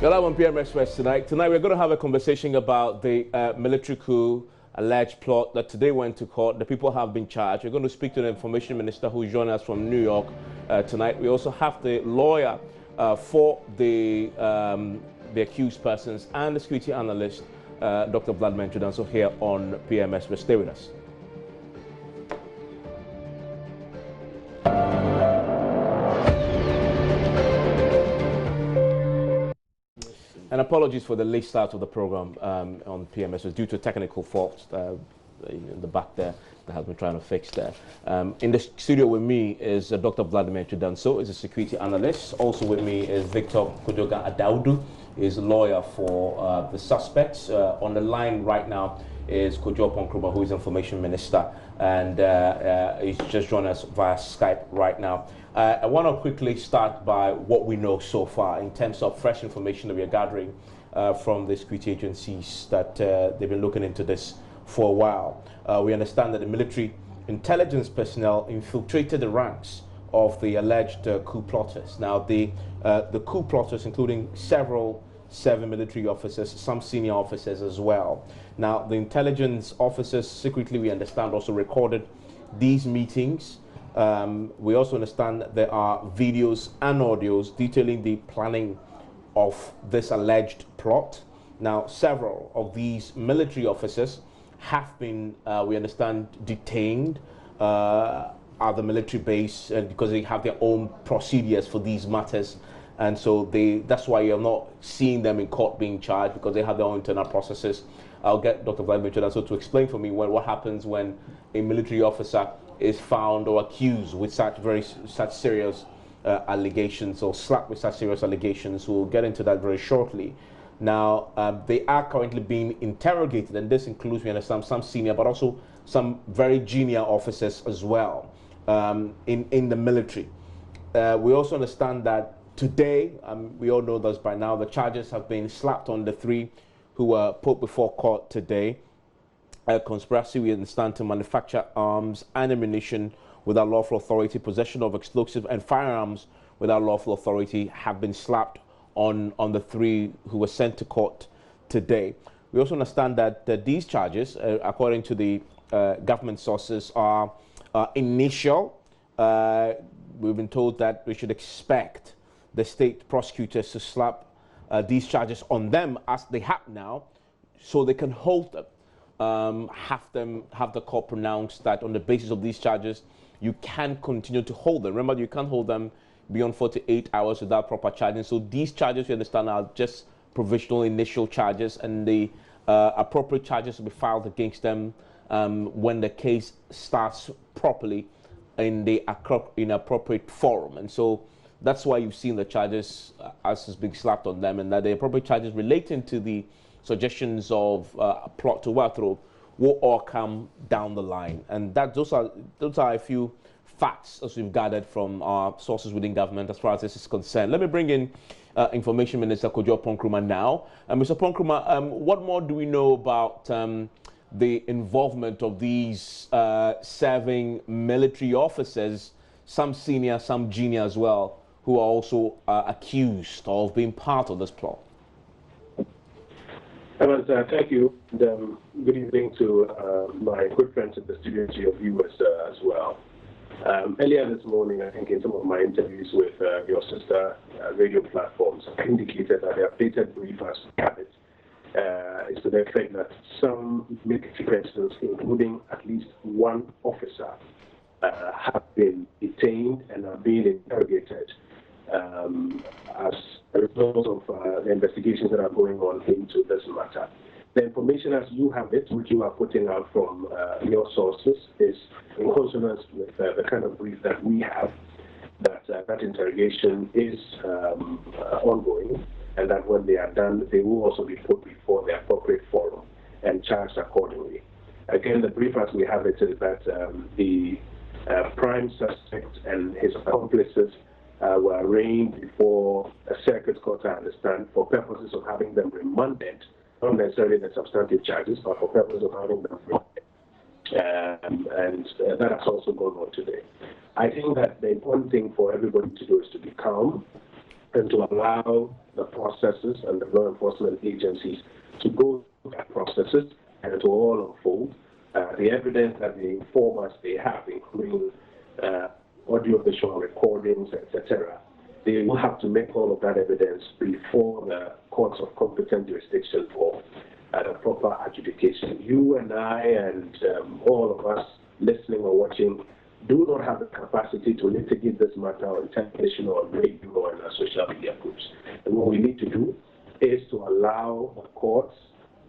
You're live on PM Express tonight. Tonight we're going to have a conversation about the military coup alleged plot that today went to court. The people have been charged. We're going to speak to the information minister who joined us from New York tonight. We also have the lawyer for the accused persons and the security analyst, Dr. Vladimir Chudanso, here on PM Express. Stay with us. And apologies for the late start of the program on PMS. It was due to technical faults in the back there that has been trying to fix there. In the studio with me is Dr. Vladimir Chudanso, is a security analyst. Also with me is Victor Kojoga Adaudu, is a lawyer for the suspects. On the line right now is Kojo Ponkruma, who is information minister, and he's just joined us via Skype right now. I want to quickly start by what we know so far in terms of fresh information that we are gathering from the security agencies that they've been looking into this for a while. We understand that the military intelligence personnel infiltrated the ranks of the alleged coup plotters. Now, the coup plotters, including seven military officers, some senior officers as well. Now, the intelligence officers secretly, we understand, also recorded these meetings. We also understand that there are videos and audios detailing the planning of this alleged plot. Now, several of these military officers have been, we understand, detained at the military base because they have their own procedures for these matters. And so that's why you're not seeing them in court being charged, because they have their own internal processes. I'll get Dr. Vladimir Chudanso to explain for me what happens when a military officer is found or accused with such serious allegations, or slapped with such serious allegations. We'll get into that very shortly. Now, they are currently being interrogated, and this includes, we understand, some senior, but also some very junior officers as well in the military. We also understand that today, we all know this by now, the charges have been slapped on the three who were put before court today. Conspiracy, we understand, to manufacture arms and ammunition without lawful authority, possession of explosive and firearms without lawful authority have been slapped on the three who were sent to court today. We also understand that these charges, according to the government sources, are initial. We've been told that we should expect the state prosecutors to slap these charges on them as they have now, so they can hold them. Have the court pronounce that on the basis of these charges, you can continue to hold them. Remember, you can't hold them beyond 48 hours without proper charging. So these charges, you understand, are just provisional initial charges, and the appropriate charges will be filed against them when the case starts properly in the appropriate forum. And so that's why you've seen the charges as is being slapped on them, and that the appropriate charges relating to the suggestions of a plot to overthrow will all come down the line. And those are a few facts as we've gathered from our sources within government as far as this is concerned. Let me bring in Information Minister Kojo Ponkruma now. Mr. Ponkruma, what more do we know about the involvement of these serving military officers, some senior, some junior as well, who are also accused of being part of this plot? Thank you. And, good evening to my good friends in the studio, to your viewers as well. Earlier this morning, I think in some of my interviews with your sister radio platforms, I indicated that the updated brief as we have it is to the effect that some military personnel, including at least one officer, have been detained and are being interrogated as a result of the investigations that are going on into this matter. The information as you have it, which you are putting out from your sources, is in consonance with the kind of brief that we have, that that interrogation is ongoing, and that when they are done, they will also be put before the appropriate forum and charged accordingly. Again, the brief as we have it is that the prime suspect and his accomplices were arraigned before a circuit court, I understand, for purposes of having them remanded, not necessarily the substantive charges, but for purposes of having them remanded. And that has also gone on today. I think that the important thing for everybody to do is to be calm and to allow the processes and the law enforcement agencies to go through that processes and to all unfold the evidence that the informers they have, including audio-visual recordings, etc. They will have to make all of that evidence before the courts of competent jurisdiction for the proper adjudication. You and I and all of us listening or watching do not have the capacity to litigate this matter on television or on radio or in our social media groups. And what we need to do is to allow the courts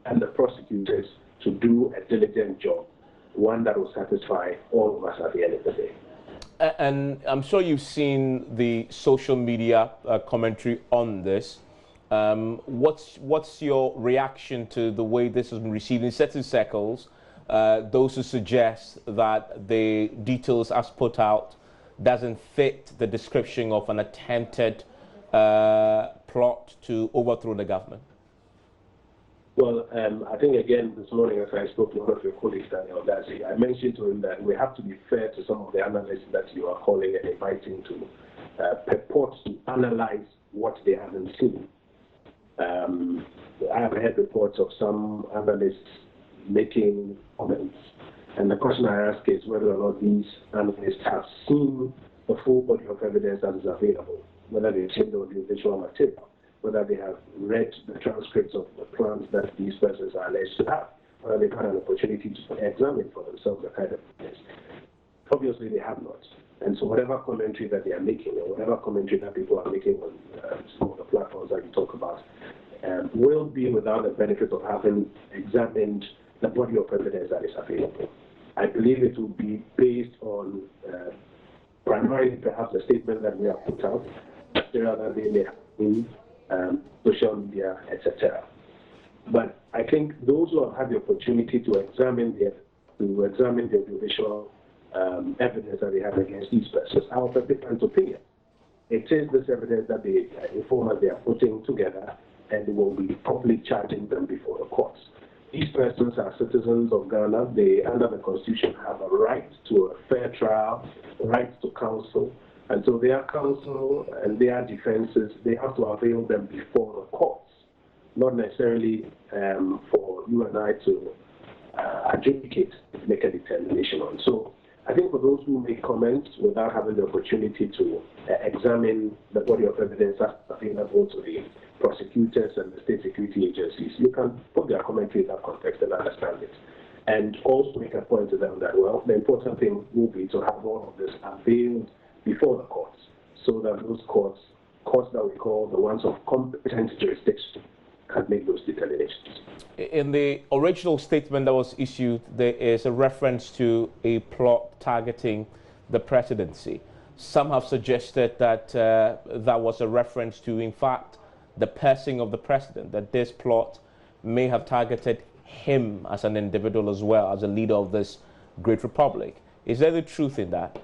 and the prosecutors to do a diligent job, one that will satisfy all of us at the end of the day. And I'm sure you've seen the social media commentary on this. What's your reaction to the way this has been received in certain circles? Those who suggest that the details as put out doesn't fit the description of an attempted plot to overthrow the government? Well, I think again this morning as I spoke to one of your colleagues, Daniel Dazi, I mentioned to him that we have to be fair to some of the analysts that you are calling and inviting to purport to analyze what they haven't seen. I have heard reports of some analysts making comments, and the question I ask is whether or not these analysts have seen the full body of evidence that is available, whether they've seen the audiovisual material, whether they have read the transcripts of the plans that these persons are alleged to have, whether they've had an opportunity to examine for themselves the kind of evidence. Obviously, they have not. And so whatever commentary that they are making, or whatever commentary that people are making on some of the platforms that you talk about, will be without the benefit of having examined the body of evidence that is available. I believe it will be based on primarily perhaps the statement that we have put out, material that they may have in social media, etc. But I think those who have had the opportunity to examine the audiovisual evidence that they have against these persons are of a different opinion. It is this evidence that the informers they are putting together, and they will be properly charging them before the courts. These persons are citizens of Ghana. They, under the Constitution, have a right to a fair trial, a right to counsel, and so their counsel and their defenses, they have to avail them before the courts, not necessarily for you and I to adjudicate, make a determination on. So I think for those who make comments without having the opportunity to examine the body of evidence that's available to the prosecutors and the state security agencies, you can put their commentary in that context and understand it. And also make a point to them that, well, the important thing will be to have all of this availed before the courts, so that those courts that we call the ones of competent jurisdiction, can make those determinations. In the original statement that was issued, there is a reference to a plot targeting the presidency. Some have suggested that that was a reference to, in fact, the passing of the president, that this plot may have targeted him as an individual as well, as a leader of this great republic. Is there the truth in that?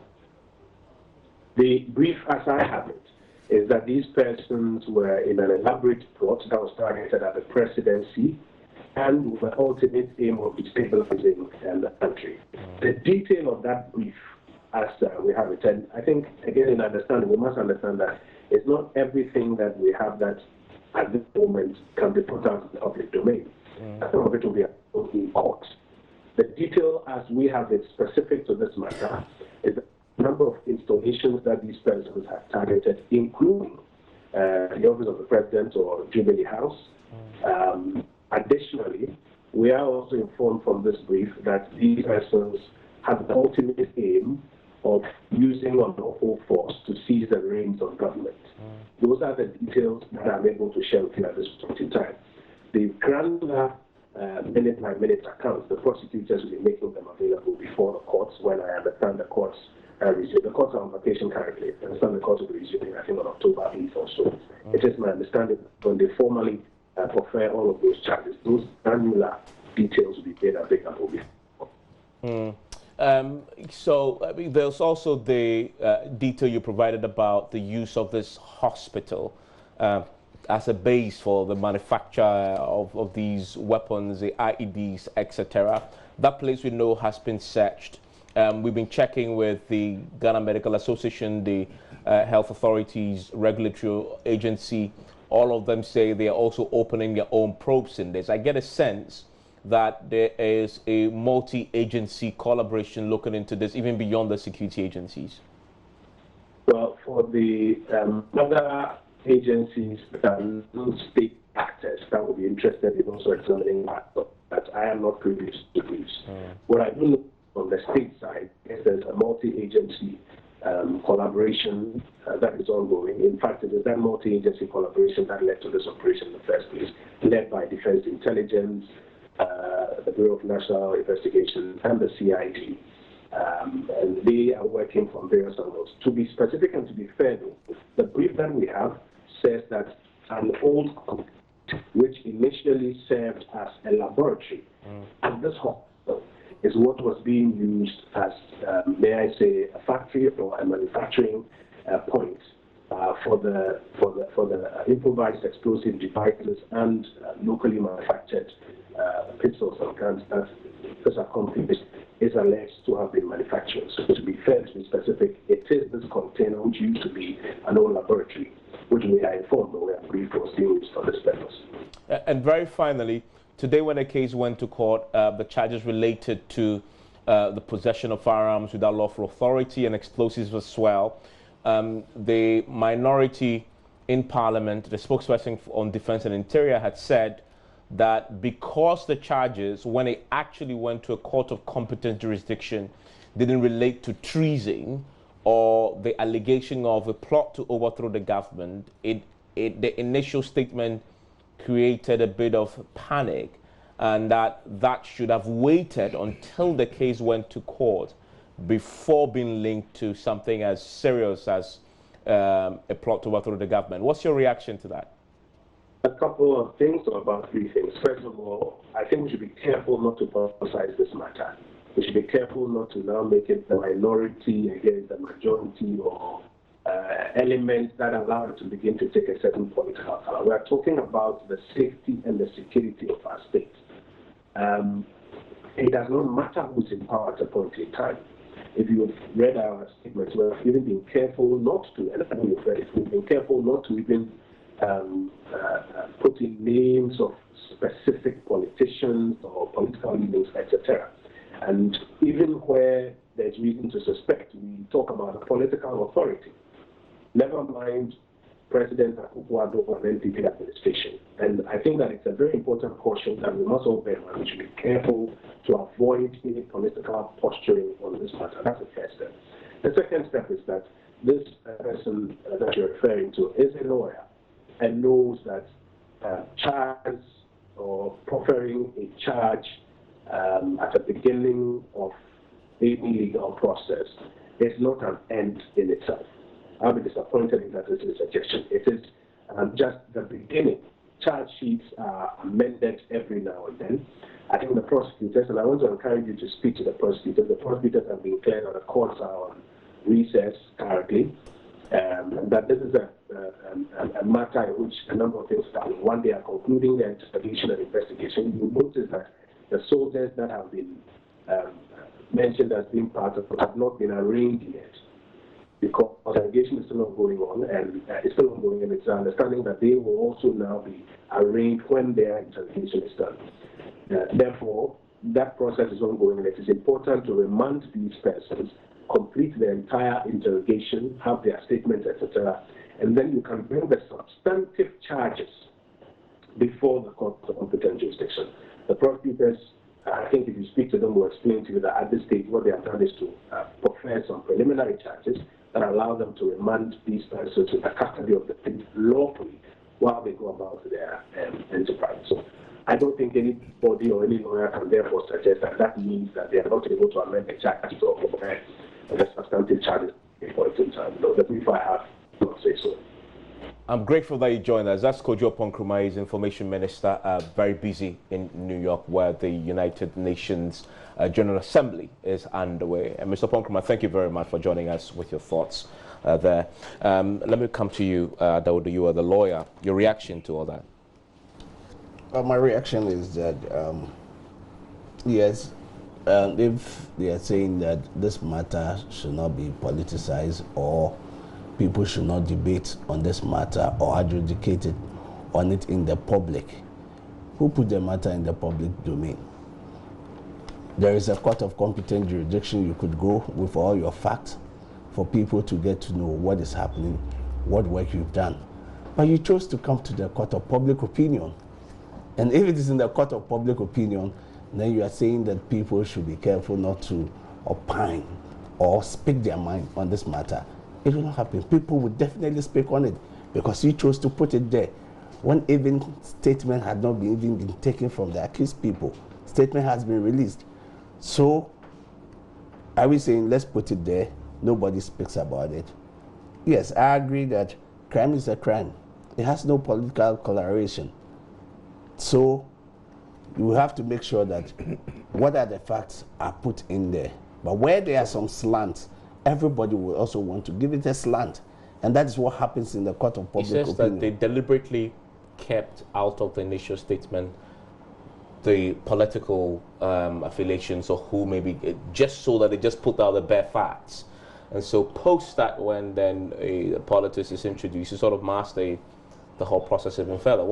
The brief as I have it is that these persons were in an elaborate plot that was targeted at the presidency and with the ultimate aim of destabilizing the country. The detail of that brief, as we have it, and I think, again, in understanding, we must understand that it's not everything that we have that at this moment can be put out in the public domain. Some of it will be in court. The detail, as we have it specific to this matter, is the number of installations that these persons have targeted, including the office of the president or Jubilee House. Additionally, we are also informed from this brief that these persons have the ultimate aim of using unlawful force to seize the reins of government. Those are the details that I'm able to share with you at this point in time. The granular minute-by-minute accounts, the prosecutors will be making them available before the courts when I understand the courts resume. The courts are on vacation currently. I understand the courts will be resuming, I think, on October 8th or so. It is my understanding when they formally prefer all of those charges, those granular details will be made available before. So I mean, there's also the detail you provided about the use of this hospital as a base for the manufacture of these weapons, the IEDs, etc. That place we know has been searched. We've been checking with the Ghana Medical Association, the health authorities, regulatory agency. All of them say they are also opening their own probes in this. I get a sense that there is a multi-agency collaboration looking into this, even beyond the security agencies. Well, for the other agencies and state actors that will be interested in also examining that I am not privy to this. What I do know on the state side is there's a multi-agency collaboration that is ongoing. In fact, it is that multi-agency collaboration that led to this operation in the first place, led by Defense Intelligence, the Bureau of National Investigation, and the CID. And they are working from various angles. To be specific and to be fair, though, the brief that we have says that an old Coup, which initially served as a laboratory at this hospital, is what was being used as, may I say, a factory or a manufacturing point for the improvised explosive devices and locally manufactured pistols and guns that this accomplice is alleged to have been manufactured. So to be fair, to be specific, it is this container which used to be an old laboratory, which we are informed that we are briefed was used for this purpose. And very finally, today when the case went to court, the charges related to the possession of firearms without lawful authority and explosives as well. The minority in Parliament, the spokesperson on Defense and Interior, had said that because the charges, when it actually went to a court of competent jurisdiction, didn't relate to treason or the allegation of a plot to overthrow the government, the initial statement created a bit of panic, and that should have waited until the case went to court before being linked to something as serious as a plot to overthrow the government. What's your reaction to that? A couple of things, or about three things. First of all, I think we should be careful not to politicize this matter. We should be careful not to now make it the minority against the majority or elements that allow it to begin to take a certain political color. We are talking about the safety and the security of our state. It does not matter who's in power at a point in time. If you've read our statements, we have even been careful not to, and I know you've read it, we've been careful not to even put in names of specific politicians or political leaders, etc. And even where there's reason to suspect, we talk about a political authority. Never mind President Akufo-Addo and NPP administration. And I think that it's a very important caution that we must all bear in mind. We should be careful to avoid any political posturing on this matter. That's the first step. The second step is that this person that you're referring to is a lawyer and knows that charge or proffering a charge at the beginning of any legal process is not an end in itself. I'll be disappointed if that is a suggestion. It is just the beginning. Charge sheets are amended every now and then. I think the prosecutors, and I want to encourage you to speak to the prosecutors have been clear that the courts are on recess currently, and that this is a matter in which a number of things happen. One, they are concluding their investigation and investigation. You notice that the soldiers that have been mentioned as being part of it have not been arraigned yet, because interrogation is still ongoing and it's our understanding that they will also now be arraigned when their interrogation is done. Therefore, that process is ongoing, and it is important to remand these persons, complete their entire interrogation, have their statements, etc., and then you can bring the substantive charges before the court of competent jurisdiction. The prosecutors, I think if you speak to them, will explain to you that at this stage what they have done is to prefer some preliminary charges that allow them to remand these persons in the custody of the state lawfully while they go about their enterprise. So I don't think anybody or any lawyer can therefore suggest that that means that they are not able to amend the charges or prepare the substantive charges before it's in time. No, the brief I have do not say so. I'm grateful that you joined us. That's Kojo Nkrumah, is Information Minister, very busy in New York, where the United Nations General Assembly is underway. And Mr. Nkrumah, thank you very much for joining us with your thoughts there. Let me come to you, Dawodu. You are the lawyer. Your reaction to all that? My reaction is that, yes, If they are saying that this matter should not be politicized, or people should not debate on this matter or adjudicate it on it in the public, who put the matter in the public domain? There is a court of competent jurisdiction. You could go with all your facts for people to get to know what is happening, what work you've done. But you chose to come to the court of public opinion. And if it is in the court of public opinion, then you are saying that people should be careful not to opine or speak their mind on this matter. It will not happen. People will definitely speak on it because you chose to put it there. When even statement had not even been taken from the accused people, statement has been released. So are we saying let's put it there? Nobody speaks about it. Yes, I agree that crime is a crime. It has no political coloration. So you have to make sure that what are the facts are put in there. But where there are some slants, everybody will also want to give it a slant. And that is what happens in the court of public opinion. He says that they deliberately kept out of the initial statement the political affiliations or who maybe, just so that they just put out the bare facts. And so post that, when then a politics is introduced, you sort of mask the whole process even further.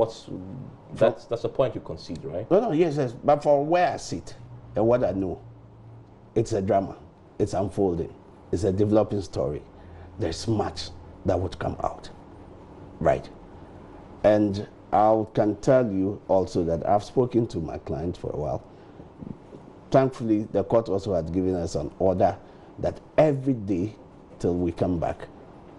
That's a point you concede, right? No, yes. But for where I sit and what I know, it's a drama. It's unfolding. It's a developing story. There's much that would come out, right? And I can tell you also that I've spoken to my client for a while. Thankfully, the court also had given us an order that every day till we come back,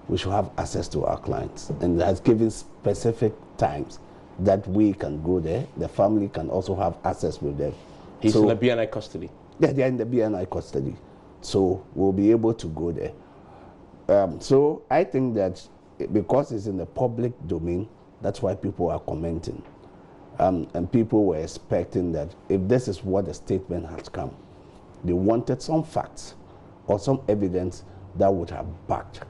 we should have access to our clients. And it has given specific times that we can go there. The family can also have access with them. He's in the BNI custody? Yeah, they're in the BNI custody. So we'll be able to go there. So I think that because it's in the public domain, that's why people are commenting. And people were expecting that if this is what the statement has come, they wanted some facts or some evidence that would have backed.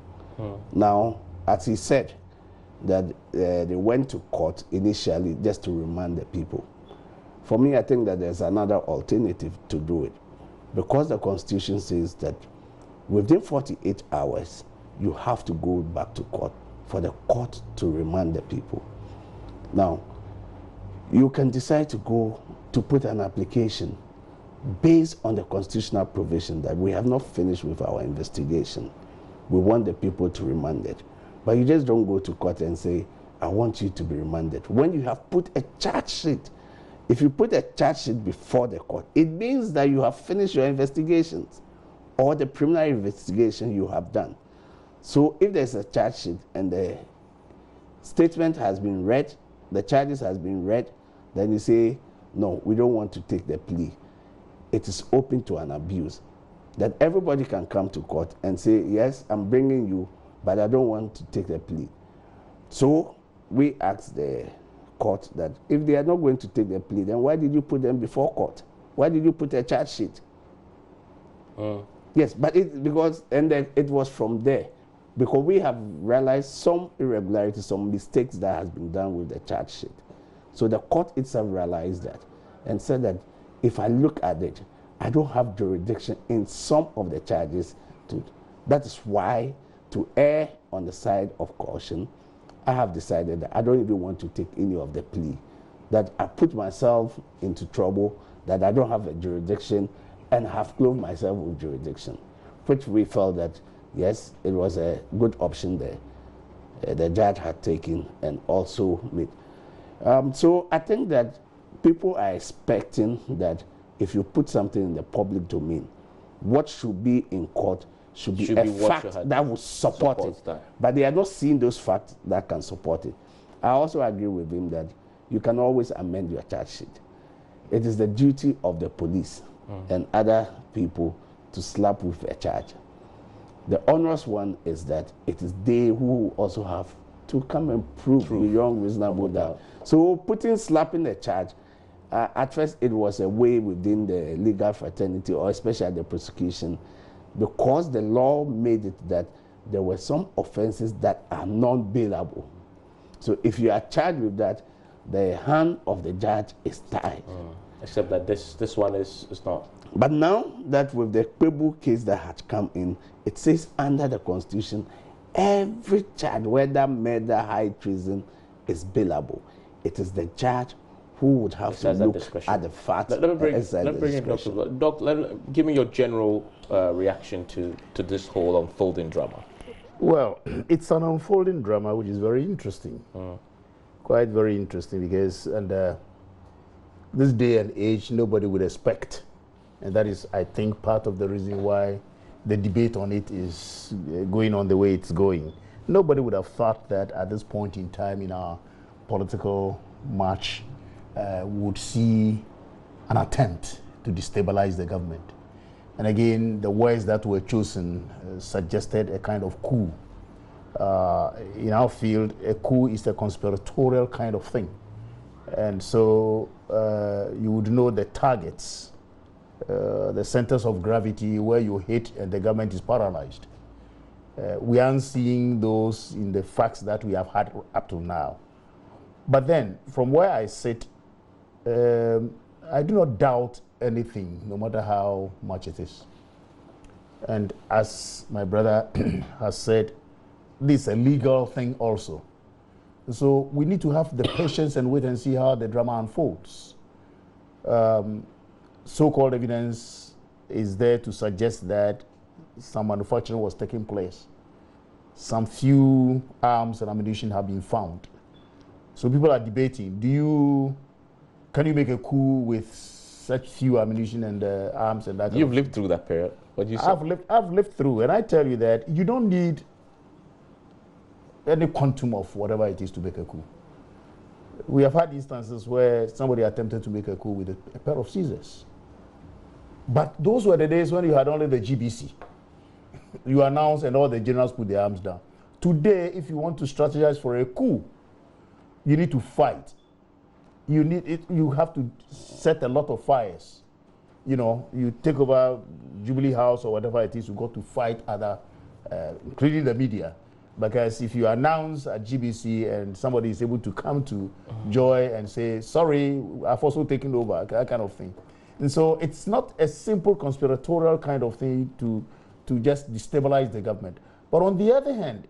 Now, as he said, that they went to court initially just to remand the people. For me, I think that there's another alternative to do it. Because the Constitution says that within 48 hours, you have to go back to court for the court to remand the people. Now, you can decide to go to put an application based on the constitutional provision that we have not finished with our investigation. We want the people to remand it. But you just don't go to court and say, I want you to be remanded. When you have put a charge sheet, if you put a charge sheet before the court, it means that you have finished your investigations or the preliminary investigation you have done. So if there's a charge sheet and the statement has been read, the charges has been read, then you say, no, we don't want to take the plea. It is open to an abuse. That everybody can come to court and say, yes, I'm bringing you, but I don't want to take the plea. So we asked the court that if they are not going to take the plea, then why did you put them before court? Why did you put a charge sheet? Yes, but it was from there, because we have realized some irregularities, some mistakes that has been done with the charge sheet. So the court itself realized that and said that if I look at it, I don't have jurisdiction in some of the charges. That is why, to err on the side of caution, I have decided that I don't even want to take any of the plea, that I put myself into trouble, that I don't have a jurisdiction, and have clothed myself with jurisdiction, which we felt that, yes, it was a good option there. The judge had taken and also made. So I think that people are expecting that if you put something in the public domain, what should be in court should be a fact that will support it. But they are not seeing those facts that can support it. I also agree with him that you can always amend your charge sheet. It is the duty of the police and other people to slap with a charge. The onerous one is that it is they who also have to come and prove beyond reasonable doubt. So slapping the charge, at first it was a way within the legal fraternity, or especially the prosecution, because the law made it that there were some offenses that are non-bailable. So if you are charged with that, the hand of the judge is tied. Except that this one is not. But now that with the Coup case that had come in, it says under the Constitution, every charge, whether murder, high treason, is bailable. It is the judge who would have to look at the facts. Let me bring in Dr. Give me your general reaction to this whole unfolding drama. Well, it's an unfolding drama which is very interesting. Quite very interesting, because this day and age, nobody would expect. And that is, I think, part of the reason why the debate on it is going on the way it's going. Nobody would have thought that at this point in time in our political march would see an attempt to destabilize the government. And again, the words that were chosen suggested a kind of coup. In our field, a coup is a conspiratorial kind of thing. And so you would know the targets, the centers of gravity where you hit and the government is paralyzed. We aren't seeing those in the facts that we have had up to now. But then, from where I sit, I do not doubt anything, no matter how much it is. And as my brother has said, this is a legal thing also. So we need to have the patience and wait and see how the drama unfolds. So-called evidence is there to suggest that some manufacturing was taking place. Some few arms and ammunition have been found. So people are debating, can you make a coup with such few ammunition and arms and that? You've lived through that period. What do you say? I've lived through, and I tell you that you don't need any quantum of whatever it is to make a coup. We have had instances where somebody attempted to make a coup with a pair of scissors. But those were the days when you had only the GBC. You announced and all the generals put their arms down. Today, if you want to strategize for a coup, you need to fight. You have to set a lot of fires. You know, you take over Jubilee House or whatever it is, you go to fight other, including the media. Because if you announce at GBC and somebody is able to come to Joy and say, sorry, I've also taken over, that kind of thing. And so it's not a simple conspiratorial kind of thing to just destabilize the government. But on the other hand,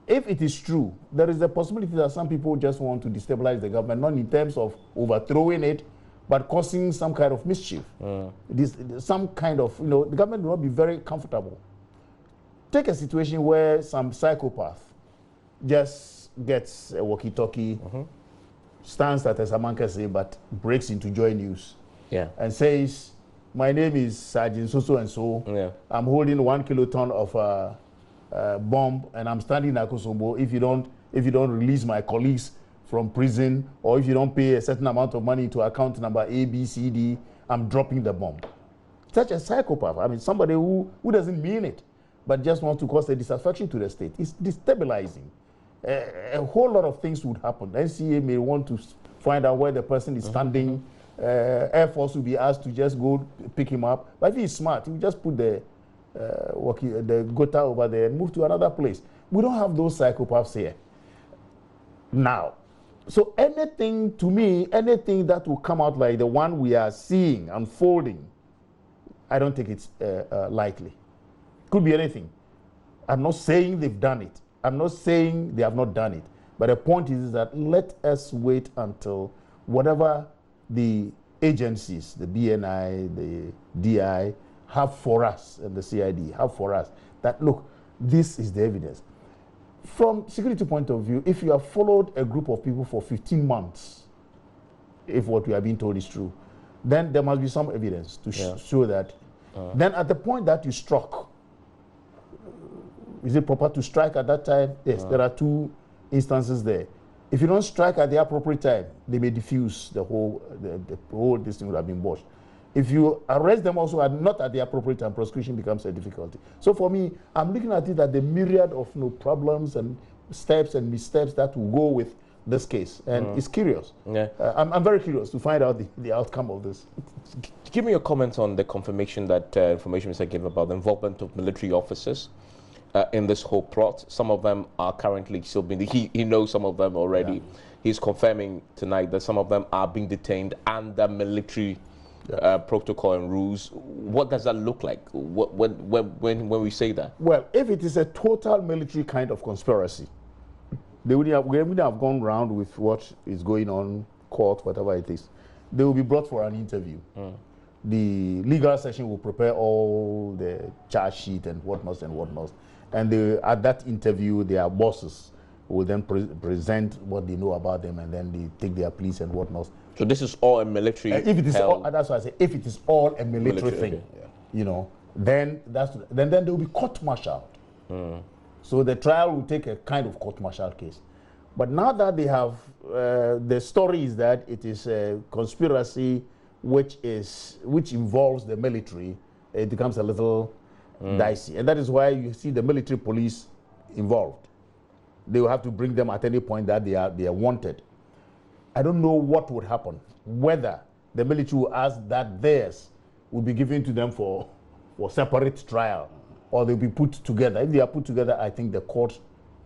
if it is true, there is a possibility that some people just want to destabilize the government, not in terms of overthrowing it, but causing some kind of mischief. Some kind of, the government will not be very comfortable. Take a situation where some psychopath just gets a walkie-talkie, stands at a Samanka, but breaks into JoyNews and says, my name is Sergeant so-so-and-so. I'm holding 1 kiloton of bomb, and I'm standing in Akosombo. If you don't release my colleagues from prison, or if you don't pay a certain amount of money to account number A, B, C, D, I'm dropping the bomb. Such a psychopath. I mean, somebody who doesn't mean it, but just wants to cause a dissatisfaction to the state. It's destabilizing. A whole lot of things would happen. NCA may want to find out where the person is standing. Air Force will be asked to just go pick him up. But if he's smart, he will just put the gota over there and move to another place. We don't have those psychopaths here now. So anything, to me, anything that will come out like the one we are seeing unfolding, I don't think it's likely. Could be anything. I'm not saying they've done it. I'm not saying they have not done it. But the point is that let us wait until whatever the agencies, the BNI, the DI, have for us, and the CID have for us, that look, this is the evidence. From security point of view, if you have followed a group of people for 15 months, if what we are being told is true, then there must be some evidence to show that. Then at the point that you struck, is it proper to strike at that time? Yes, there are two instances there. If you don't strike at the appropriate time, they may diffuse the whole this thing would have been botched. If you arrest them also not at the appropriate time, prosecution becomes a difficulty. So for me, I'm looking at it at the myriad of problems and steps and missteps that will go with this case. And it's curious. I'm very curious to find out the outcome of this. Give me your comments on the confirmation that information Mr. gave about the involvement of military officers in this whole plot. Some of them are currently still being, he knows some of them already. he's confirming tonight that some of them are being detained under military protocol and rules. What does that look like when we say that? Well, if it is a total military kind of conspiracy, we wouldn't have gone round with what is going on, court, whatever it is. They will be brought for an interview. The legal session will prepare all the charge sheet and whatnot and whatnot. And at that interview, their bosses will then present what they know about them, and then they take their pleas and whatnot. So this is all a military. If it is all, that's why I say, if it is all a military thing, okay. You know, then then they will be court-martialed. So the trial will take a kind of court-martial case. But now that they have, the story is that it is a conspiracy which involves the military. It becomes a little dicey, and that is why you see the military police involved. They will have to bring them at any point that they are wanted. I don't know what would happen, whether the military will ask that theirs will be given to them for separate trial, or they'll be put together. If they are put together, I think the court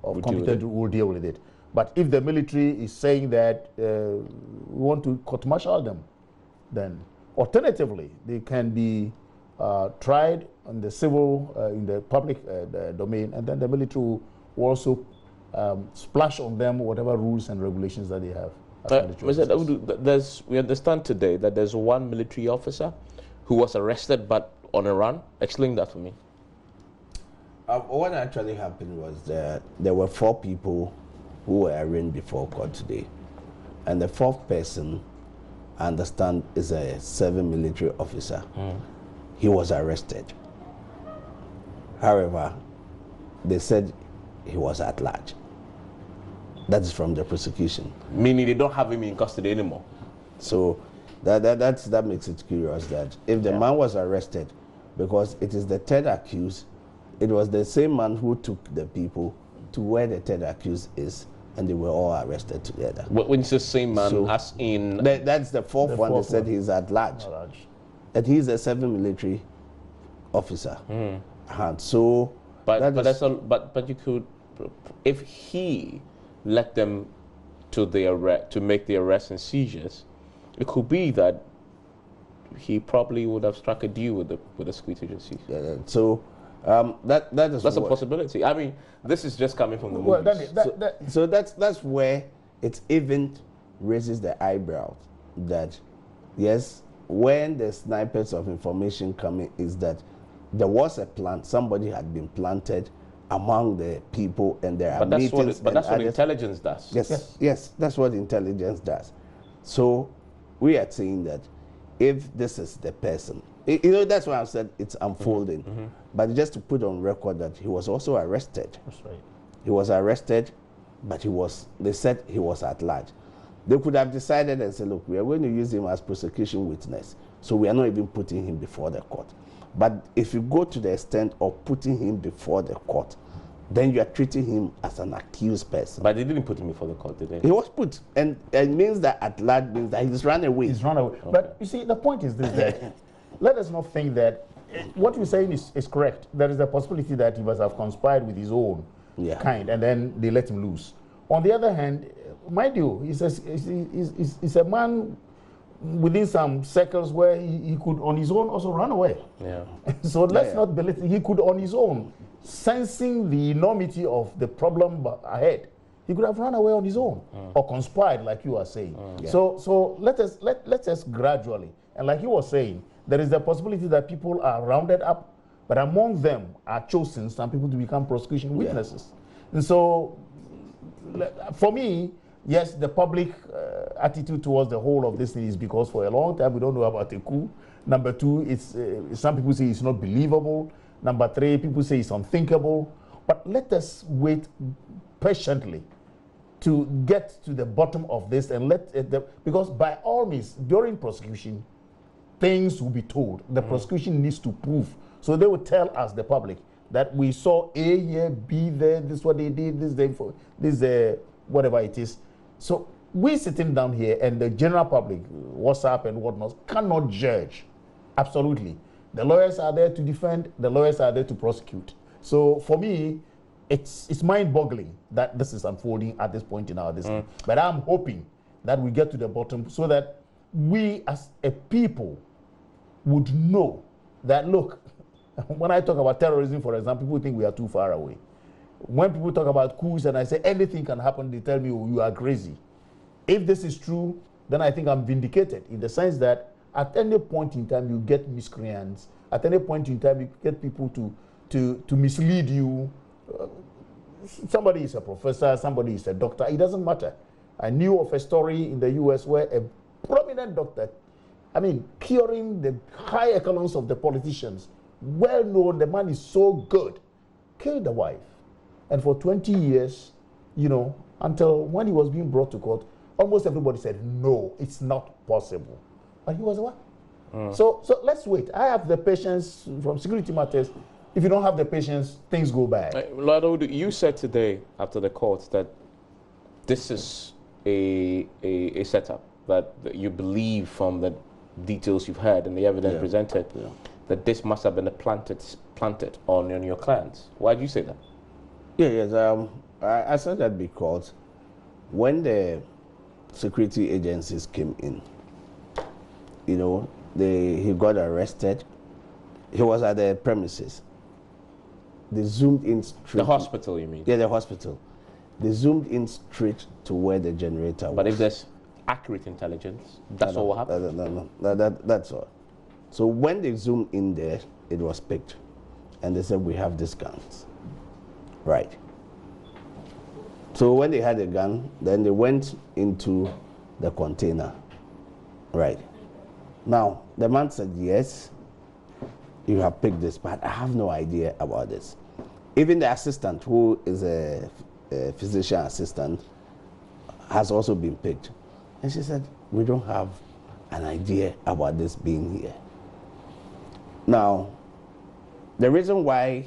of competent will deal with it. But if the military is saying that we want to court-martial them, then alternatively, they can be tried in the civil, in the public domain, and then the military will also splash on them whatever rules and regulations that they have. We understand today that there's one military officer who was arrested but on a run. Explain that to me. What actually happened was that there were 4 people who were arraigned before court today. And the 4th person, I understand, is a serving military officer. He was arrested. However, they said he was at large. That is from the prosecution. Meaning they don't have him in custody anymore. So that makes it curious that if the man was arrested, because it is the 3rd accused, it was the same man who took the people to where the 3rd accused is, and they were all arrested together. When you say same man, so as in... That's the 4th one. They said he's at large. That he's a serving military officer. So... But you could... If he led them to make the arrests and seizures, it could be that he probably would have struck a deal with the security agencies. So that's a possibility. I mean, this is just coming from the movies. So that's where it even raises the eyebrows that yes, when the snipers of information come in, is that there was a plan. Somebody had been planted among the people, and there are meetings. But that's what intelligence does. Yes, that's what intelligence does. So we are saying that if this is the person, that's why I said it's unfolding. But just to put on record that he was also arrested. That's right. He was arrested, but they said he was at large. They could have decided and said, look, we are going to use him as prosecution witness, so we are not even putting him before the court. But if you go to the extent of putting him before the court, then you are treating him as an accused person. But they didn't put him before the court, did they? He was put, and it means that at large means that he's run away. He's run away. Okay. But you see, the point is this, that let us not think that what you're saying is correct. There is a possibility that he must have conspired with his own kind, and then they let him loose. On the other hand, mind you, he's a man within some circles where he could on his own also run away. So let's not belittle. He could on his own, sensing the enormity of the problem ahead, he could have run away on his own or conspired, like you are saying. So let us gradually, and like you were saying, there is the possibility that people are rounded up, but among them are chosen some people to become prosecution witnesses. And so for me, yes, the public attitude towards the whole of this thing is because for a long time we don't know about the coup. Number 2, it's some people say it's not believable. Number 3, people say it's unthinkable. But let us wait patiently to get to the bottom of this, and because by all means, during prosecution, things will be told. The prosecution needs to prove. So they will tell us, the public, that we saw A here, B there, this is what they did, this whatever it is. So we sitting down here, and the general public, WhatsApp and whatnot, cannot judge. Absolutely. The lawyers are there to defend, the lawyers are there to prosecute. So for me, it's mind-boggling that this is unfolding at this point in our destiny. But I'm hoping that we get to the bottom so that we as a people would know that, look, when I talk about terrorism, for example, people think we are too far away. When people talk about coups and I say anything can happen, they tell me, oh, you are crazy. If this is true, then I think I'm vindicated in the sense that at any point in time you get miscreants. At any point in time you get people to mislead you. Somebody is a professor, somebody is a doctor. It doesn't matter. I knew of a story in the US where a prominent doctor, I mean, curing the high echelons of the politicians, well known, the man is so good, killed the wife. And for 20 years, you know, until when he was being brought to court, almost everybody said, no, it's not possible. But he was the one. So let's wait. I have the patience from security matters. If you don't have the patience, things go bad. Lado, you said today after the court that this is a setup, that you believe from the details you've heard and the evidence presented that this must have been planted on your clients. Why do you say that? I said that because when the security agencies came in, you know, he got arrested. He was at the premises. They zoomed in straight. The hospital, you mean? Yeah, the hospital. They zoomed in straight to where the generator was. But if there's accurate intelligence, that's all what happened? No, that's all. So when they zoomed in there, it was picked. And they said, we have these guns. Right. So when they had a gun, then they went into the container. Right. Now, the man said, yes, you have picked this, but I have no idea about this. Even the assistant, who is a physician assistant, has also been picked. And she said, we don't have an idea about this being here. Now, the reason why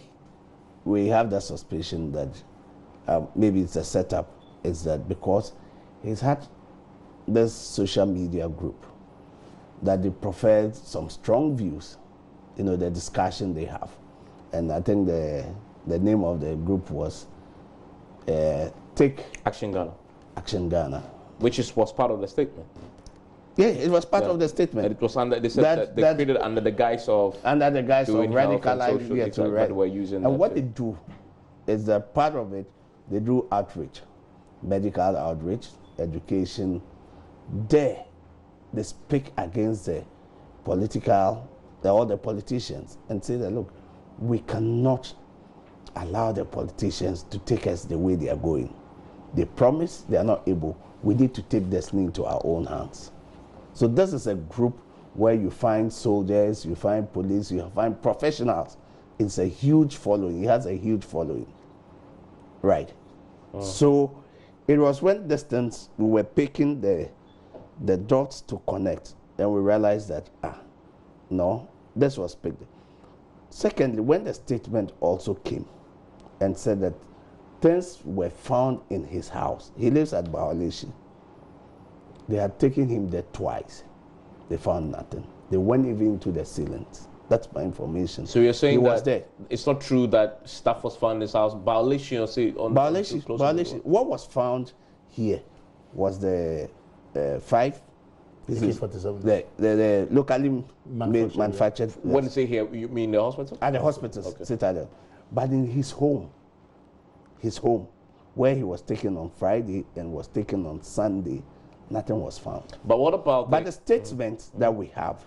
we have that suspicion that maybe it's a setup is that because he's had this social media group that they profess some strong views, you know, the discussion they have. And I think the name of the group was Take Action Ghana. Action Ghana. Which was part of the statement. Yeah, it was part of the statement. And it was under, they said that they created under the guise of radicalized, that we're using. And what they do is that part of it, they do outreach, medical outreach, education. There, they speak against the all the politicians and say that, look, we cannot allow the politicians to take us the way they are going. They promise, they are not able. We need to take destiny into our own hands. So this is a group where you find soldiers, you find police, you find professionals. It's a huge following. It has a huge following. Right. So it was when distance we were picking the dots to connect, and we realized that, no, this was picked. Secondly, when the statement also came and said that things were found in his house. He lives at Bawaleshi. They had taken him there twice. They found nothing. They went even into the ceilings. That's my information. So you're saying he that was there. It's not true that stuff was found in his house. Bawaleshi, or say on Bawaleshi. What was found here was the 5. This is the locally manufactured. When you say here, you mean the hospital? At the hospital, Citadel. But in his home, where he was taken on Friday and was taken on Sunday, nothing was found. But what about the statement that we have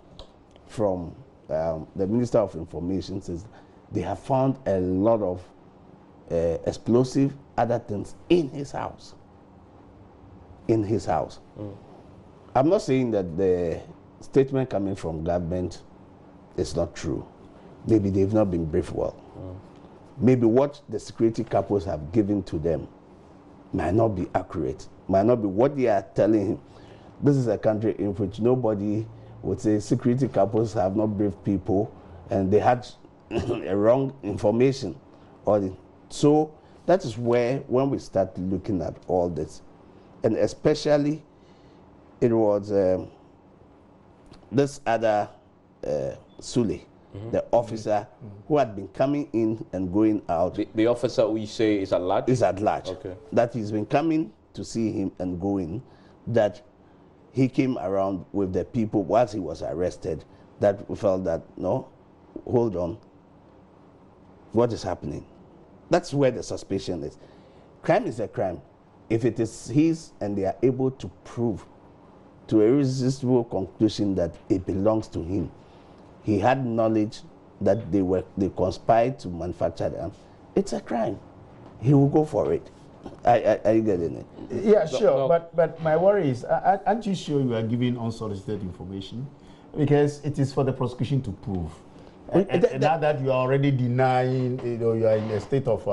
from the Minister of Information says they have found a lot of explosive other things in his house. In his house. I'm not saying that the statement coming from government is not true. Maybe they've not been briefed well. Maybe what the security couples have given to them might not be accurate, might not be what they are telling him. This is a country in which nobody would say security couples have not briefed people and they had a wrong information. So that is where, when we start looking at all this, and especially it was this other Sule the officer who had been coming in and going out. The officer we say is at large? Is at large. Okay. That he's been coming to see him and going, that he came around with the people whilst he was arrested, that we felt that, no, hold on, what is happening? That's where the suspicion is. Crime is a crime. If it is his and they are able to prove to a irresistible conclusion that it belongs to him, he had knowledge that they conspired to manufacture them, it's a crime. He will go for it. Are you getting it? Yeah, sure. No. But my worry is, aren't you sure you are giving unsolicited information? Because it is for the prosecution to prove. And now that you are already denying, you are in a state of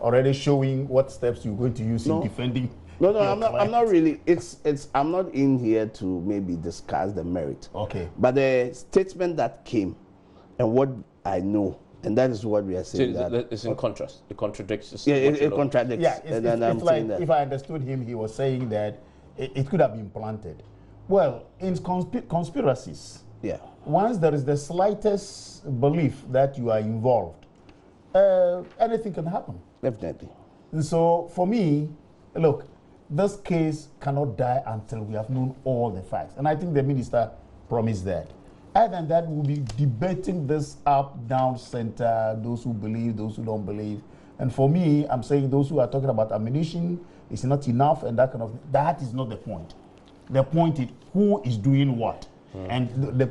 already showing what steps you're going to use in defending. No, I'm not really. I'm not in here to maybe discuss the merit. Okay. But the statement that came, and what I know, and that is what we are saying. So it's in contrast. It contradicts. Yeah, it contradicts. Yeah, it's like if I understood him, he was saying that it could have been planted. Well, in conspiracies, yeah, once there is the slightest belief that you are involved, anything can happen. Definitely. And so for me, look, this case cannot die until we have known all the facts. And I think the minister promised that. Other than that, we'll be debating this up, down, center, those who believe, those who don't believe. And for me, I'm saying those who are talking about ammunition is not enough and that kind of, that is not the point. The point is who is doing what. And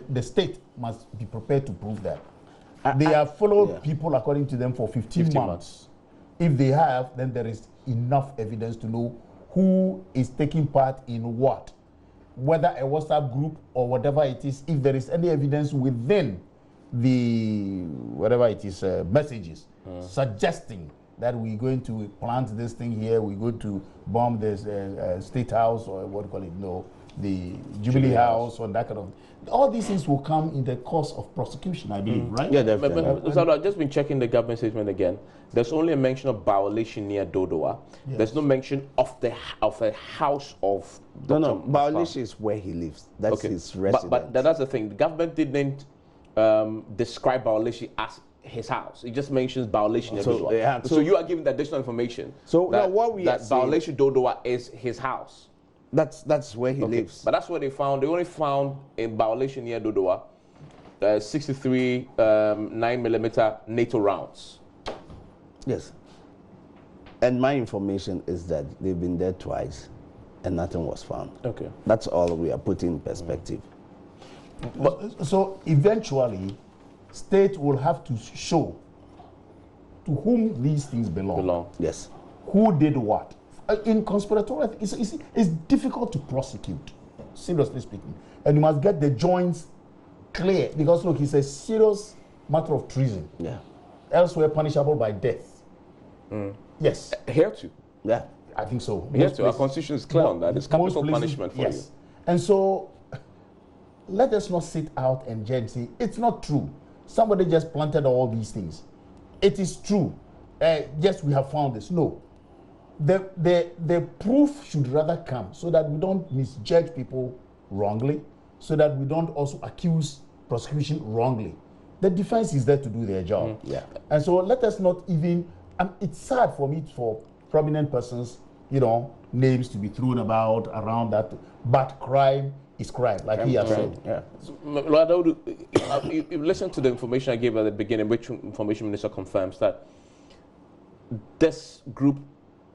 the state must be prepared to prove that. They have followed people, according to them, for 15 months. If they have, then there is enough evidence to know who is taking part in what. Whether a WhatsApp group or whatever it is, if there is any evidence within the, whatever it is, messages, suggesting that we're going to plant this thing here, we're going to bomb this State House, or what do you call it, no, the Jubilee House, or that kind of, all these things will come in the course of prosecution, I believe, right? Yeah, definitely. So I've just been checking the government statement again. There's only a mention of violation near Dodowa. Yes. There's no mention of a house of No, violation is where he lives. That's his residence. But that's the thing. The government didn't describe violation as his house. It just mentions violation near Dodowa. So you are giving the additional information. So that, what we that violation Dodowa is his house. That's where he lives. But that's what they found. They only found a violation near Dodowa, 63 9mm NATO rounds. Yes. And my information is that they've been there twice and nothing was found. Okay. That's all we are putting in perspective. But, so eventually, state will have to show to whom these things belong. Yes. Who did what? In conspiratorial, it's difficult to prosecute, seriously speaking. And you must get the joints clear, because look, it's a serious matter of treason. Yeah. Elsewhere punishable by death. Yes. Here too. Yeah. I think so. Here too. Our constitution is clear on that. It's capital punishment for you. And so, let us not sit out and say, it's not true. Somebody just planted all these things. It is true. Yes, we have found this. No. The proof should rather come so that we don't misjudge people wrongly, so that we don't also accuse prosecution wrongly. The defense is there to do their job. Yeah. And so let us not even, it's sad for me, for prominent persons, names to be thrown about around that, but crime is crime, like he has said. Yeah. So, you listen to the information I gave at the beginning, which information minister confirms that this group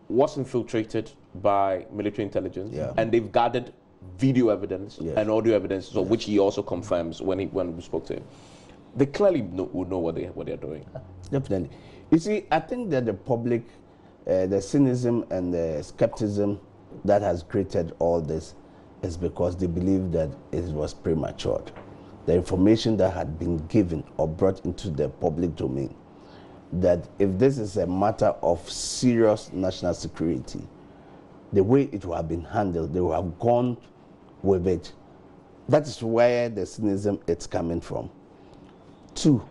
was infiltrated by military intelligence, and they've gathered video evidence and audio evidence, so which he also confirms when we spoke to him. They clearly would know what they are doing. Definitely. You see, I think that the public, the cynicism and the skepticism that has created all this is because they believe that it was premature. The information that had been given or brought into the public domain, that if this is a matter of serious national security, the way it would have been handled, they would have gone with it. That is where the cynicism is coming from. Two,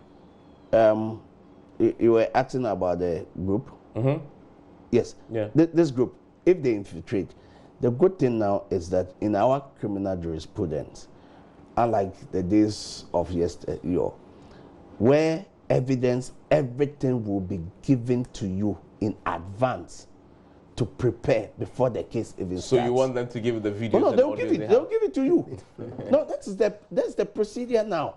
you were asking about the group. Yes. Yeah. This group, if they infiltrate, the good thing now is that in our criminal jurisprudence, unlike the days of yesteryear, where evidence, everything will be given to you in advance to prepare before the case even starts. So you want them to give the videos? No, they'll give it. They'll give it to you. No, that's the procedure now.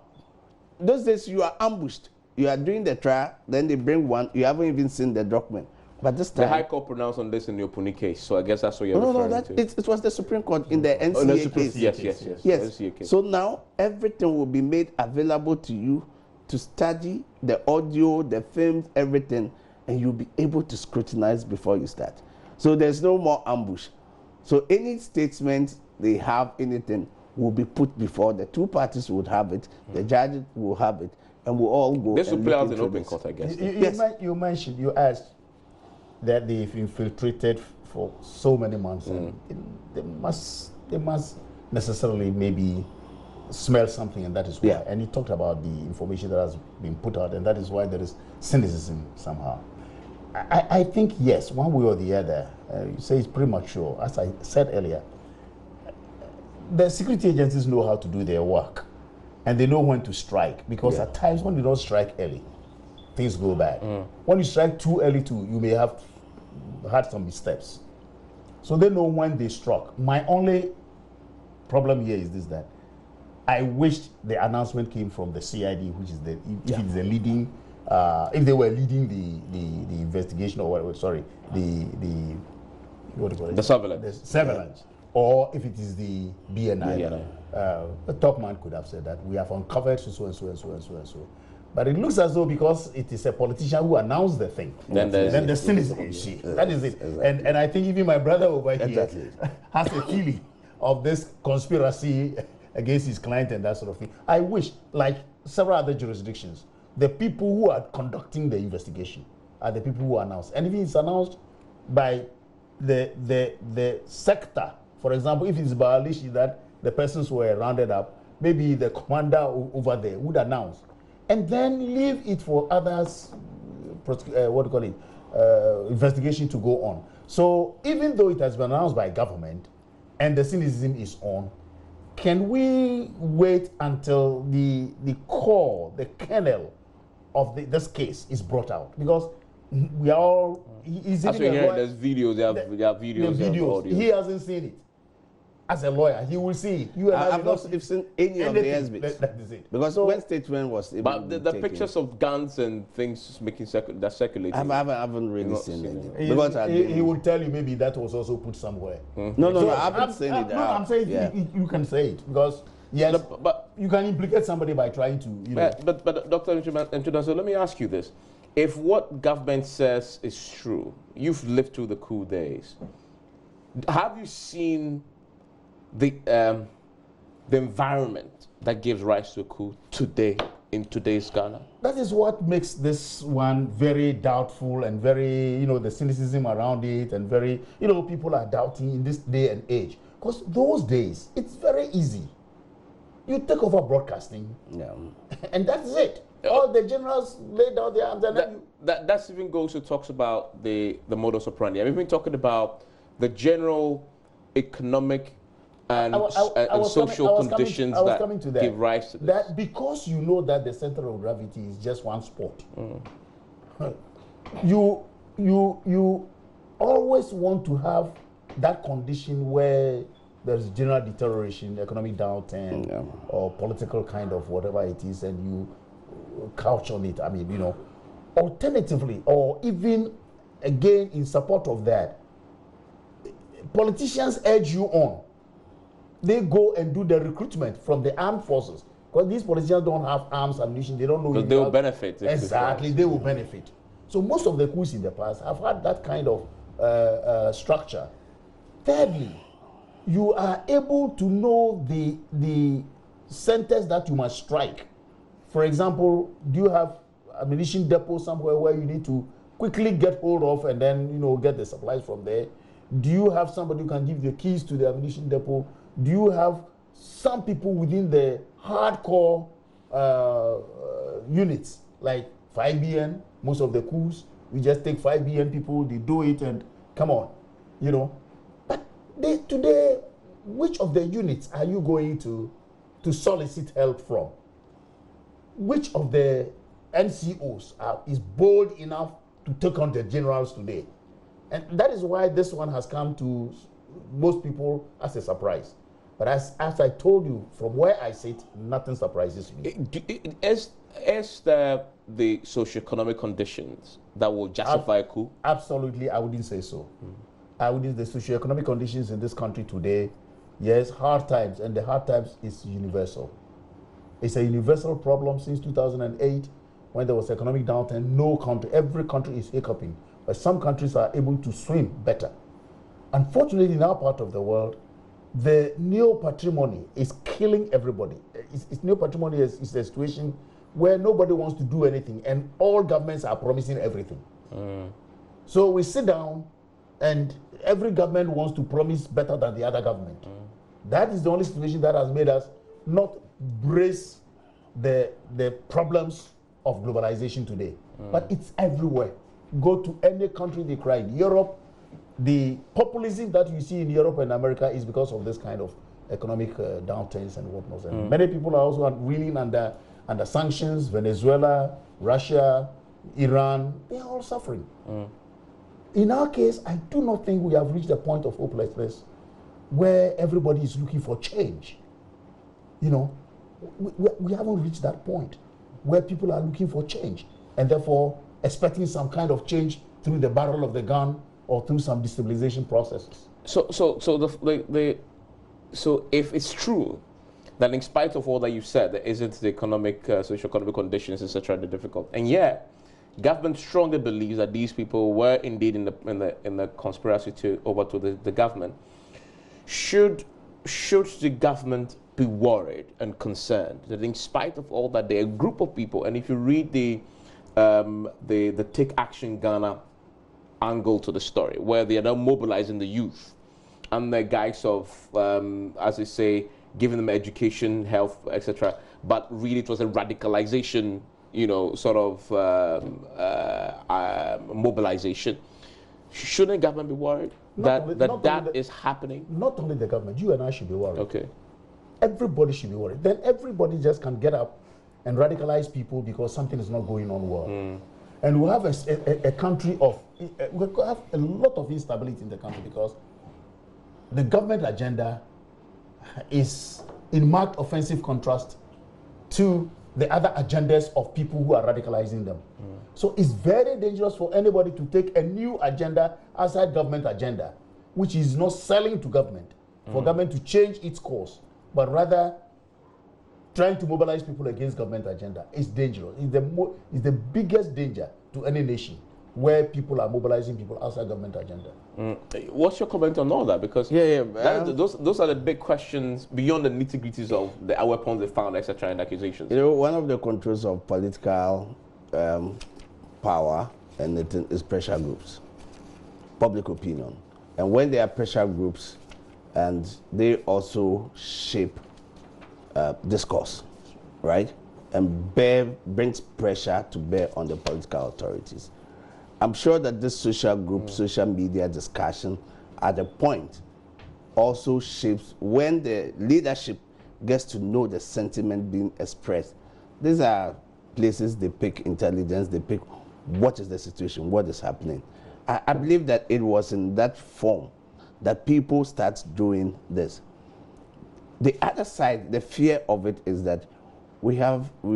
Those days you are ambushed. You are doing the trial, then they bring one. You haven't even seen the document. But this time, the High Court pronounced on this in the Opuni case, so I guess that's what you're referring to. It was the Supreme Court in the NCA case. Yes. NCA case. So now everything will be made available to you to study the audio, the films, everything, and you'll be able to scrutinize before you start. So there's no more ambush. So any statement they have, anything, will be put before the two parties would have it, the judge will have it, and we'll all go. This will play out in open court, I guess. You mentioned, you asked that they've infiltrated for so many months, and they must necessarily maybe smell something, and that is why. Yeah. And he talked about the information that has been put out, and that is why there is cynicism somehow. I think, yes, one way or the other, you say it's premature. As I said earlier, the security agencies know how to do their work, and they know when to strike, because at times when you don't strike early, things go bad. When you strike too early too, you may have had some missteps. So they know when they struck. My only problem here is this, that I wished the announcement came from the CID, which is the, if it's the leading, if they were leading the investigation, or what, sorry, what do you call it? The surveillance. The surveillance. Or if it is the BNI. The top man could have said that we have uncovered so and so and so and so and so. But it looks as though because it is a politician who announced the thing, then the cynicism, you see. That is it. Exactly. And I think even my brother over here has a feeling of this conspiracy against his client and that sort of thing. I wish, like several other jurisdictions, the people who are conducting the investigation are the people who announce. And if it's announced by the sector, for example, if it's Baalishi that the persons were rounded up, maybe the commander over there would announce, and then leave it for others, investigation to go on. So even though it has been announced by government and the cynicism is on, can we wait until the core, the kernel of this case is brought out? Because we are all... As we're hearing, there's videos, they have videos, the videos. He hasn't seen it. As a lawyer, he will see it. I've not seen any of the exhibits. That is it. Because when statement was... But the pictures of guns and things making that circulating... I haven't really seen it. Because he will tell you maybe that was also put somewhere. No, I haven't seen it. No, I'm saying you can say it. Because, yes, but you can implicate somebody by trying to... But Dr. Ntudaso, so let me ask you this. If what government says is true, you've lived through the coup days, have you seen the environment that gives rise to a coup today, in today's Ghana? That is what makes this one very doubtful and very, the cynicism around it, and very, people are doubting in this day and age. Because those days, it's very easy. You take over broadcasting, and that's it. All the generals laid down their arms. That even goes to talks about the modus operandi. I've been talking about the general economic and social conditions that give rise to this. That because you know that the center of gravity is just one spot, you always want to have that condition where there's general deterioration, economic downturn, or political kind of whatever it is, and you couch on it. I mean, alternatively, or even again in support of that, politicians urge you on. They go and do the recruitment from the armed forces, because these politicians don't have arms, ammunition. They don't know. But they will benefit. Exactly, they will benefit. So most of the coups in the past have had that kind of structure. Thirdly, you are able to know the centers that you must strike. For example, do you have ammunition depot somewhere where you need to quickly get hold of and then get the supplies from there? Do you have somebody who can give the keys to the ammunition depot? Do you have some people within the hardcore units like 5BN? Most of the coups, we just take 5BN people, they do it, and come on, But today, which of the units are you going to solicit help from? Which of the NCOs is bold enough to take on the generals today. And that is why this one has come to most people as a surprise. But as I told you, from where I sit, nothing surprises me. Is the socioeconomic conditions that will justify a coup? Absolutely, I wouldn't say so. I wouldn't. The socioeconomic conditions in this country today, yes, hard times, and the hard times is universal. It's a universal problem since 2008, when there was economic downturn. No country, every country is hiccuping, but some countries are able to swim better. Unfortunately, in our part of the world, the neo-patrimony is killing everybody. Neo-patrimony is a situation where nobody wants to do anything, and all governments are promising everything. So we sit down, and every government wants to promise better than the other government. That is the only situation that has made us not brace the problems of globalization today. But it's everywhere. Go to any country, they cry. In Europe, the populism that you see in Europe and America is because of this kind of economic downturns and whatnot. And many people are also reeling under sanctions. Venezuela, Russia, Iran, they are all suffering. In our case, I do not think we have reached a point of hopelessness where everybody is looking for change. You know, we haven't reached that point where people are looking for change and therefore expecting some kind of change through the barrel of the gun or through some destabilization processes. So if it's true that in spite of all that you've said, there isn't the economic, socio-economic conditions, etc., the difficult, and yet government strongly believes that these people were indeed in the conspiracy over to the government, should the government be worried and concerned that in spite of all that, there are a group of people, and if you read the Take Action Ghana angle to the story, where they are now mobilizing the youth and the guise of, as they say, giving them education, health, etc. But really, it was a radicalization, you know, sort of mobilization. Shouldn't the government be worried that is happening? Not only the government, you and I should be worried. Okay. Everybody should be worried. Then everybody just can get up and radicalize people because something is not going on well. And we have a country of, we have a lot of instability in the country because the government agenda is in marked offensive contrast to the other agendas of people who are radicalizing them. So it's very dangerous for anybody to take a new agenda outside government agenda, which is not selling to government, for government to change its course, but rather trying to mobilize people against government agenda. It's dangerous. It's the biggest danger to any nation where people are mobilizing people outside government agenda. What's your comment on all that? Because those are the big questions beyond the nitty-gritties of the weapons they found, etc., and accusations. You know, one of the controls of political power and is pressure groups, public opinion. And when there are pressure groups, and they also shape discourse, right? And brings pressure to bear on the political authorities. I'm sure that this social group, social media discussion at a point also shapes when the leadership gets to know the sentiment being expressed. These are places they pick intelligence, they pick what is the situation, what is happening. I believe that it was in that form that people start doing this. The other side, the fear of it is that we've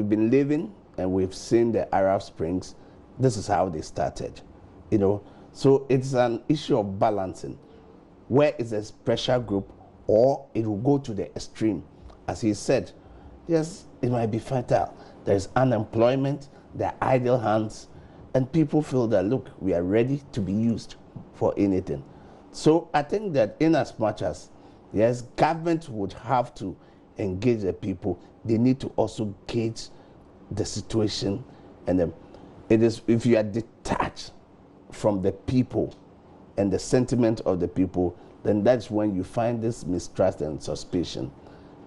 been living and we've seen the Arab Springs. This is how they started, you know. So it's an issue of balancing. Where is this pressure group, or it will go to the extreme. As he said, yes, it might be fatal. There's unemployment, there are idle hands, and people feel that, look, we are ready to be used for anything. So I think that in as much as, yes, government would have to engage the people, they need to also gauge the situation. And it is, if you are detached from the people and the sentiment of the people, then that's when you find this mistrust and suspicion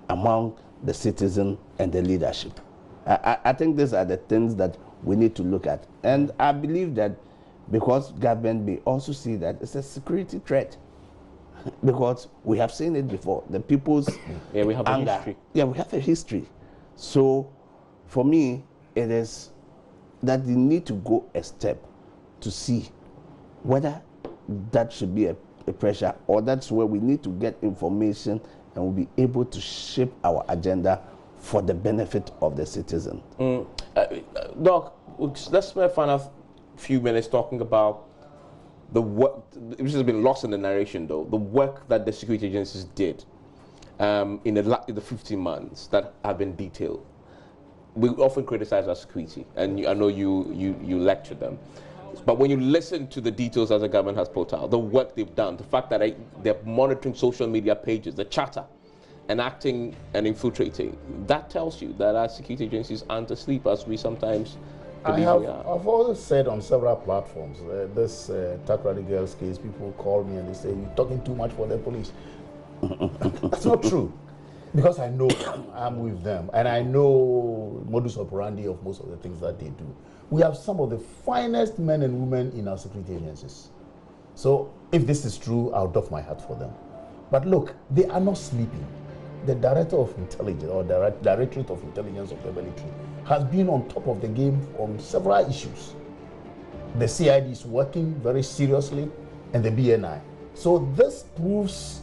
among the citizen and the leadership. I think these are the things that we need to look at. And I believe that because government may also see that it's a security threat. Because we have seen it before. The people's we have anger. A history. Yeah, we have a history. So for me, it is that they need to go a step to see whether that should be a pressure, or that's where we need to get information and we'll be able to shape our agenda for the benefit of the citizen. Doc, let's spend the final few minutes talking about the work, which has been lost in the narration though, the work that the security agencies did in the 15 months that have been detailed. We often criticize our security, and I know you lecture them. But when you listen to the details that the government has put out, the work they've done, the fact that they're monitoring social media pages, the chatter, and acting and infiltrating, that tells you that our security agencies aren't asleep as we sometimes believe they are. I've always said on several platforms, this Takrady Girls case, people call me and they say, you're talking too much for the police. That's not true. Because I know them, I'm with them, and I know modus operandi of most of the things that they do. We have some of the finest men and women in our security agencies. So if this is true, I'll doff my hat for them. But look, they are not sleeping. The Director of Intelligence, or Directorate of Intelligence of the military, has been on top of the game on several issues. The CID is working very seriously, and the BNI. So this proves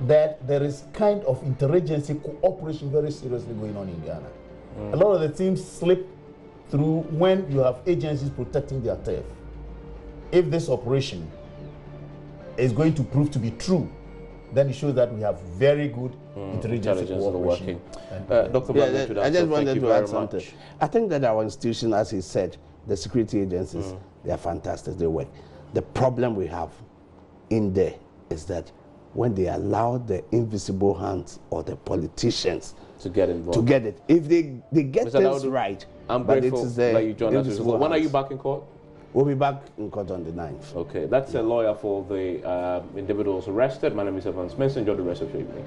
that there is kind of interagency cooperation very seriously going on in Ghana. A lot of the teams slip through when you have agencies protecting their turf. If this operation is going to prove to be true, then it shows that we have very good interagency cooperation. Dr. I just wanted to add something. I think that our institution, as he said, the security agencies, they are fantastic, they work. The problem we have in there is that when they allow the invisible hands or the politicians to get involved, to get it, if they get things right, I'm grateful that you joined us. When are you back in court? We'll be back in court on the 9th. Okay, that's a lawyer for the individuals arrested. My name is Evans Benson. Enjoy the rest of your evening.